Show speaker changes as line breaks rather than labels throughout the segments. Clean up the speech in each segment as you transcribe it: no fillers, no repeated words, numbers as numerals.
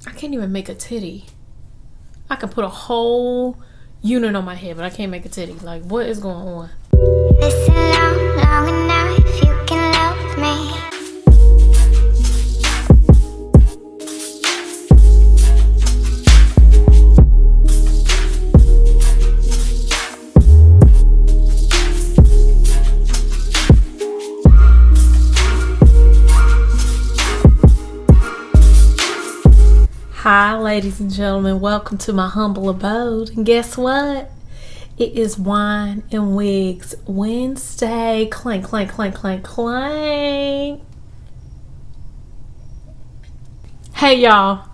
I can't even make a titty. I can put a whole unit on my head, but I can't make a titty. Like, what is going on?
Listen long enough, you can love me.
Hi, ladies and gentlemen. Welcome to my humble abode. And guess what? It is Wine and Wigs Wednesday. Clank, clank, clank, clank, clank. Hey, y'all.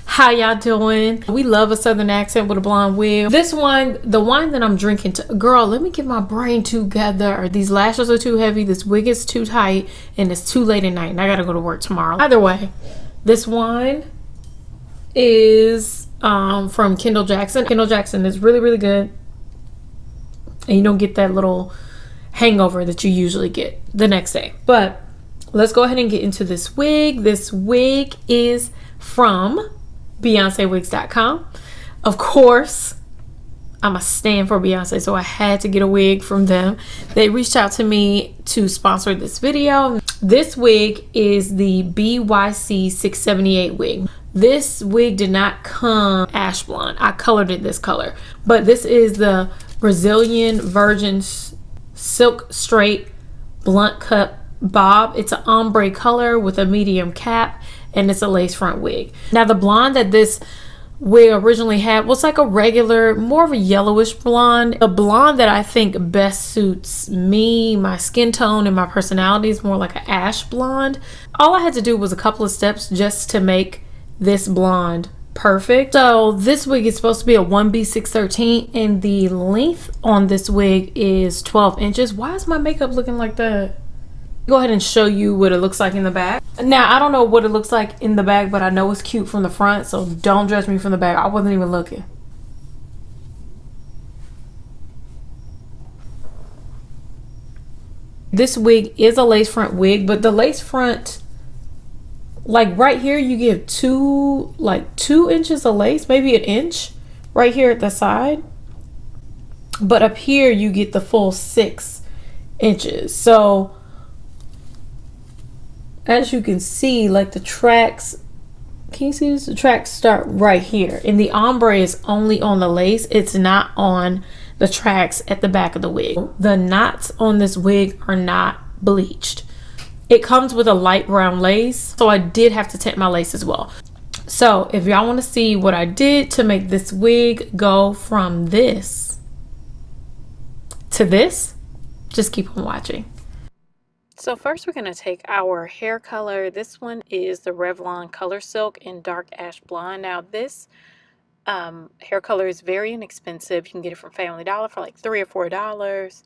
How y'all doing? We love a southern accent with a blonde wig. This one, the wine that I'm drinking, girl, let me get my brain together. These lashes are too heavy, this wig is too tight, and it's too late at night, and I gotta go to work tomorrow. Either way, this wine is from Kendall Jackson. Kendall Jackson is really, really good. And you don't get that little hangover that you usually get the next day. But let's go ahead and get into this wig. This wig is from BeyonceWigs.com. Of course, I'm a stan for Beyonce, so I had to get a wig from them. They reached out to me to sponsor this video. This wig is the BYC 678 wig. This wig did not come ash blonde. I colored it this color. But this is the Brazilian Virgin Silk Straight Blunt Cut Bob. It's an ombre color with a medium cap, and it's a lace front wig. Now, the blonde that this wig originally had was like a regular, more of a yellowish blonde. The blonde that I think best suits me, my skin tone, and my personality is more like an ash blonde. All I had to do was a couple of steps just to make this blonde perfect. So this wig is supposed to be a 1B613, and the length on this wig is 12 inches. Why is my makeup looking like that? Go ahead and show you what it looks like in the back. Now, I don't know what it looks like in the back, but I know it's cute from the front, so don't judge me from the back. I wasn't even looking. This wig is a lace front wig, but the lace front, like right here, you get two inches of lace, maybe an inch right here at the side. But up here, you get the full 6 inches. So as you can see, like the tracks, can you see this? The tracks start right here, and the ombre is only on the lace. It's not on the tracks at the back of the wig. The knots on this wig are not bleached. It comes with a light brown lace, so I did have to tint my lace as well. So if y'all want to see what I did to make this wig go from this to this, just keep on watching. So first we're going to take our hair color. This one is the Revlon Color Silk in dark ash blonde. Now this hair color is very inexpensive. You can get it from Family Dollar for like $3 or $4.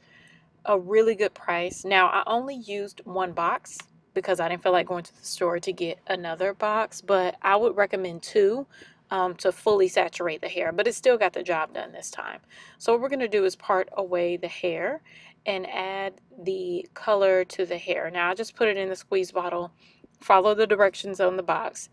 A really good price. Now I only used one box because I didn't feel like going to the store to get another box, but I would recommend two to fully saturate the hair, but it still got the job done this time. So what we're going to do is part away the hair and add the color to the hair. Now I just put it in the squeeze bottle, follow the directions on the box,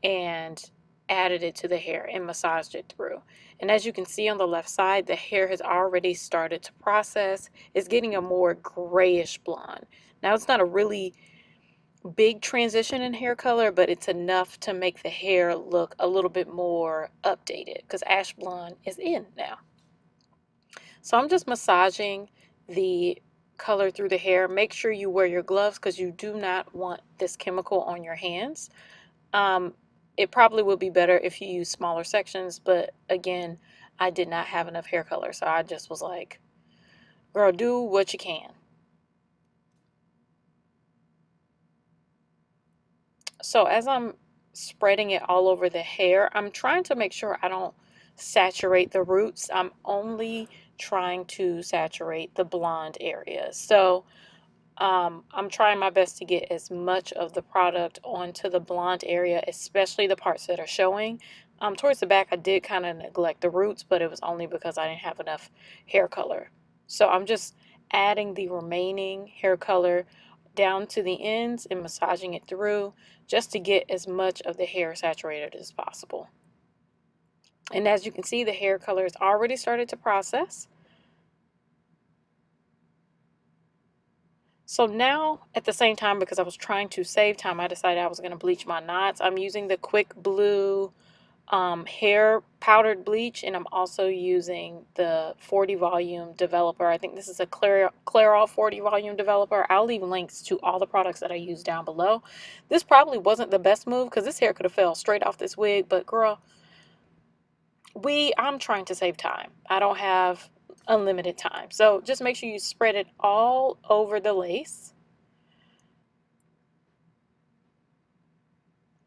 and added it to the hair and massaged it through. And as you can see on the left side, the hair has already started to process. It's getting a more grayish blonde. Now it's not a really big transition in hair color, but it's enough to make the hair look a little bit more updated because ash blonde is in now. So I'm just massaging the color through the hair. Make sure you wear your gloves because you do not want this chemical on your hands. It probably would be better if you use smaller sections, but again, I did not have enough hair color, so I just was like, girl, do what you can. So as I'm spreading it all over the hair, I'm trying to make sure I don't saturate the roots. I'm only trying to saturate the blonde area. So I'm trying my best to get as much of the product onto the blonde area, especially the parts that are showing. Towards the back, I did kind of neglect the roots, but it was only because I didn't have enough hair color. So I'm just adding the remaining hair color down to the ends and massaging it through just to get as much of the hair saturated as possible. And as you can see, the hair color has already started to process. So now, at the same time, because I was trying to save time, I decided I was going to bleach my knots. I'm using the Quick Blue hair powdered bleach, and I'm also using the 40 volume developer. I think this is a Clairol 40 volume developer. I'll leave links to all the products that I use down below. This probably wasn't the best move because this hair could have fell straight off this wig, but girl, I'm trying to save time. I don't have unlimited time. So just make sure you spread it all over the lace.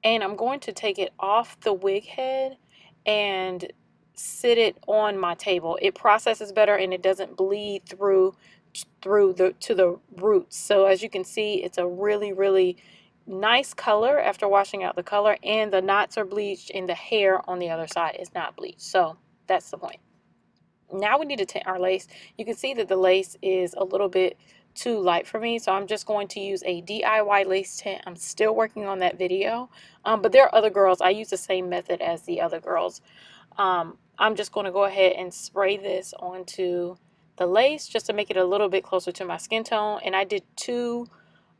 And I'm going to take it off the wig head and sit it on my table. It processes better and it doesn't bleed through to the roots. So as you can see, it's a really nice color after washing out the color, and the knots are bleached and the hair on the other side is not bleached. So that's the point. Now we need to tint our lace. You can see that the lace is a little bit too light for me, so I'm just going to use a DIY lace tint. I'm still working on that video, but there are other girls. I use the same method as the other girls. I'm just going to go ahead and spray this onto the lace just to make it a little bit closer to my skin tone. And I did 2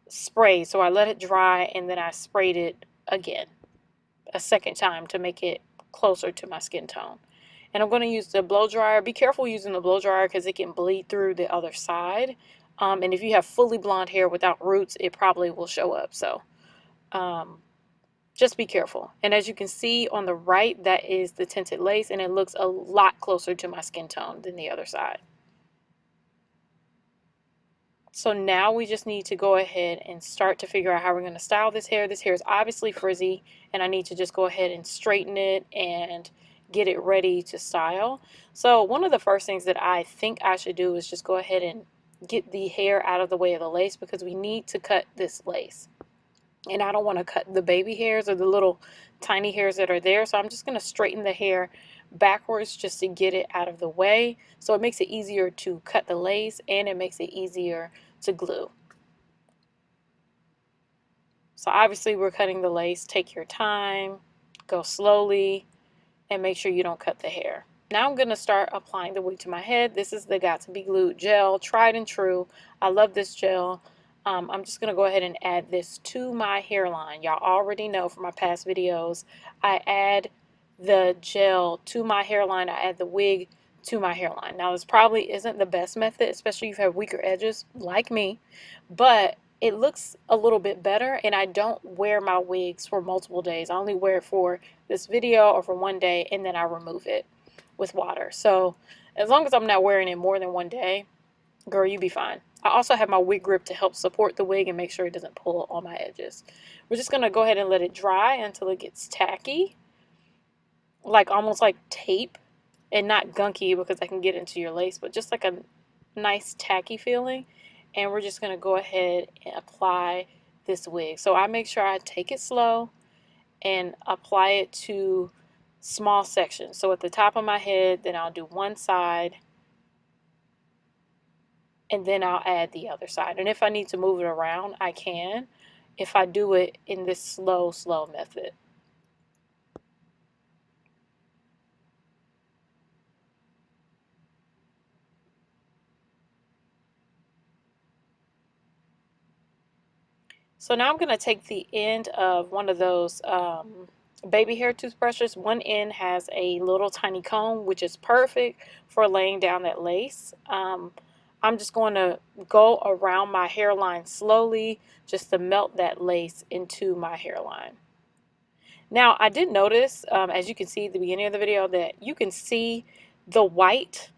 sprays, so I let it dry and then I sprayed it again a second time to make it closer to my skin tone. And I'm going to use the blow dryer. Be careful using the blow dryer because it can bleed through the other side. And if you have fully blonde hair without roots, it probably will show up. So just be careful. And as you can see on the right, that is the tinted lace, and it looks a lot closer to my skin tone than the other side. So now we just need to go ahead and start to figure out how we're going to style this hair. This hair is obviously frizzy, and I need to just go ahead and straighten it and get it ready to style. So one of the first things that I think I should do is just go ahead and get the hair out of the way of the lace, because we need to cut this lace. And I don't want to cut the baby hairs or the little tiny hairs that are there. So I'm just going to straighten the hair backwards just to get it out of the way. So it makes it easier to cut the lace and it makes it easier to glue. So obviously we're cutting the lace. Take your time, go slowly, and make sure you don't cut the hair. Now I'm going to start applying the wig to my head. This is the Got to Be Glued gel, tried and true. I love this gel. I'm just going to go ahead and add this to my hairline. Y'all already know from my past videos, I add the gel to my hairline. I add the wig to my hairline. Now this probably isn't the best method, especially if you have weaker edges like me, but it looks a little bit better, and I don't wear my wigs for multiple days. I only wear it for this video or for one day, and then I remove it with water. So as long as I'm not wearing it more than one day, girl, you be fine. I also have my wig grip to help support the wig and make sure it doesn't pull on my edges. We're just going to go ahead and let it dry until it gets tacky, like almost like tape, and not gunky because I can get into your lace, but just like a nice tacky feeling. And we're just going to go ahead and apply this wig. So I make sure I take it slow and apply it to small sections. So at the top of my head, then I'll do one side, and then I'll add the other side. And if I need to move it around, I can, if I do it in this slow method. So now I'm going to take the end of one of those baby hair toothbrushes. One end has a little tiny comb, which is perfect for laying down that lace. I'm just going to go around my hairline slowly just to melt that lace into my hairline. Now, I did notice, as you can see at the beginning of the video, that you can see the white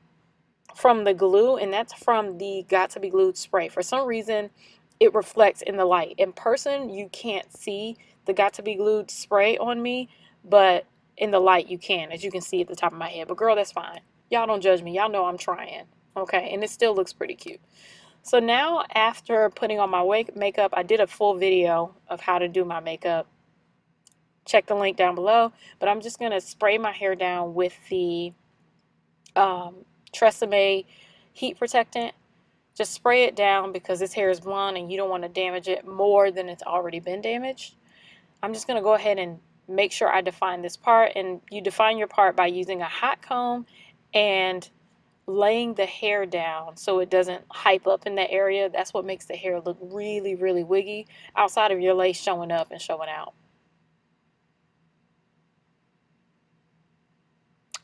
from the glue, and that's from the Got to Be Glued spray. For some reason, it reflects in the light. In person, you can't see the Got to Be Glued spray on me, but in the light you can, as you can see at the top of my head. But girl, that's fine. Y'all don't judge me. Y'all know I'm trying. Okay, and it still looks pretty cute. So now, after putting on my makeup, I did a full video of how to do my makeup. Check the link down below. But I'm just going to spray my hair down with the Tresemme heat protectant. Just spray it down because this hair is blonde and you don't want to damage it more than it's already been damaged. I'm just going to go ahead and make sure I define this part, and you define your part by using a hot comb and laying the hair down so it doesn't hype up in that area. That's what makes the hair look really, really wiggy outside of your lace showing up and showing out.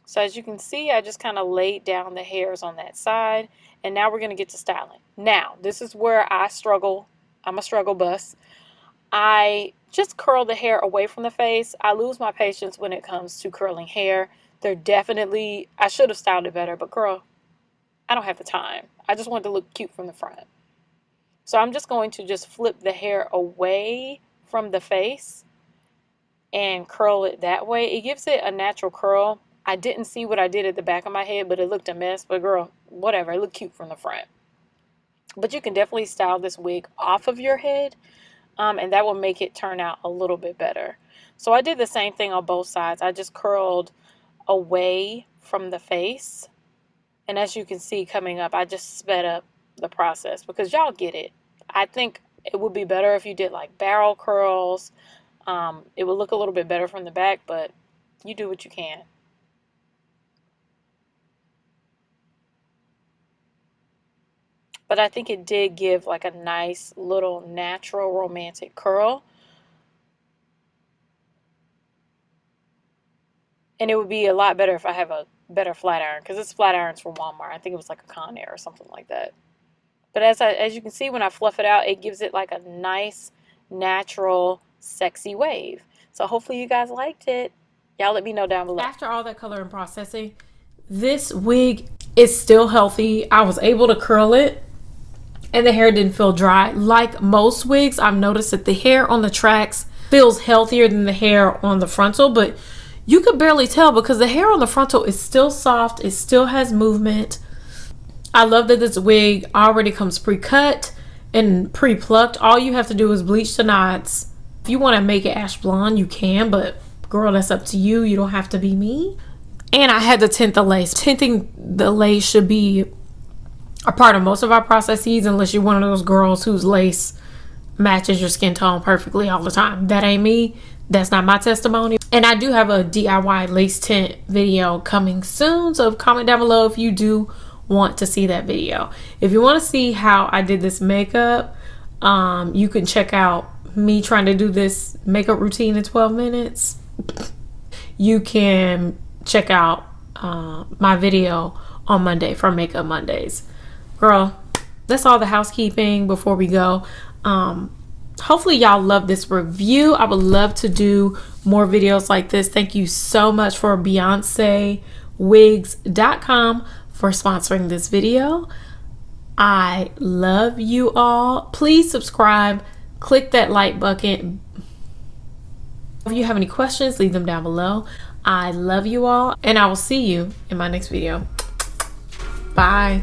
So as you can see, I just kind of laid down the hairs on that side, and now we're going to get to styling. Now, this is where I struggle. I'm a struggle bus. I just curl the hair away from the face. I lose my patience when it comes to curling hair. I should have styled it better, but girl, I don't have the time. I just want it to look cute from the front. So I'm just going to just flip the hair away from the face and curl it that way. It gives it a natural curl. I didn't see what I did at the back of my head, but it looked a mess. But girl, whatever, it looked cute from the front. But you can definitely style this wig off of your head, and that will make it turn out a little bit better. So I did the same thing on both sides. I just curled away from the face. And as you can see coming up, I just sped up the process because y'all get it. I think it would be better if you did like barrel curls. It would look a little bit better from the back, but you do what you can. But I think it did give like a nice little natural romantic curl. And it would be a lot better if I have a better flat iron, because this flat iron's from Walmart. I think it was like a Conair or something like that. But as you can see, when I fluff it out, it gives it like a nice, natural, sexy wave. So hopefully you guys liked it. Y'all let me know down below. After all that color and processing, this wig is still healthy. I was able to curl it, and the hair didn't feel dry. Like most wigs, I've noticed that the hair on the tracks feels healthier than the hair on the frontal, but you could barely tell because the hair on the frontal is still soft. It still has movement. I love that this wig already comes pre-cut and pre-plucked. All you have to do is bleach the knots. If you want to make it ash blonde, you can, but girl, that's up to you. You don't have to be me. And I had to tint the lace. Tinting the lace should be a part of most of our processes, unless you're one of those girls whose lace matches your skin tone perfectly all the time. That ain't me. That's not my testimony. And I do have a DIY lace tint video coming soon, so comment down below if you do want to see that video. If you want to see how I did this makeup, you can check out me trying to do this makeup routine in 12 minutes. You can check out my video on Monday for Makeup Mondays. Girl, that's all the housekeeping before we go. Hopefully y'all love this review. I would love to do more videos like this. Thank you so much for BeyonceWigs.com for sponsoring this video. I love you all. Please subscribe. Click that like button. If you have any questions, leave them down below. I love you all, and I will see you in my next video. Bye.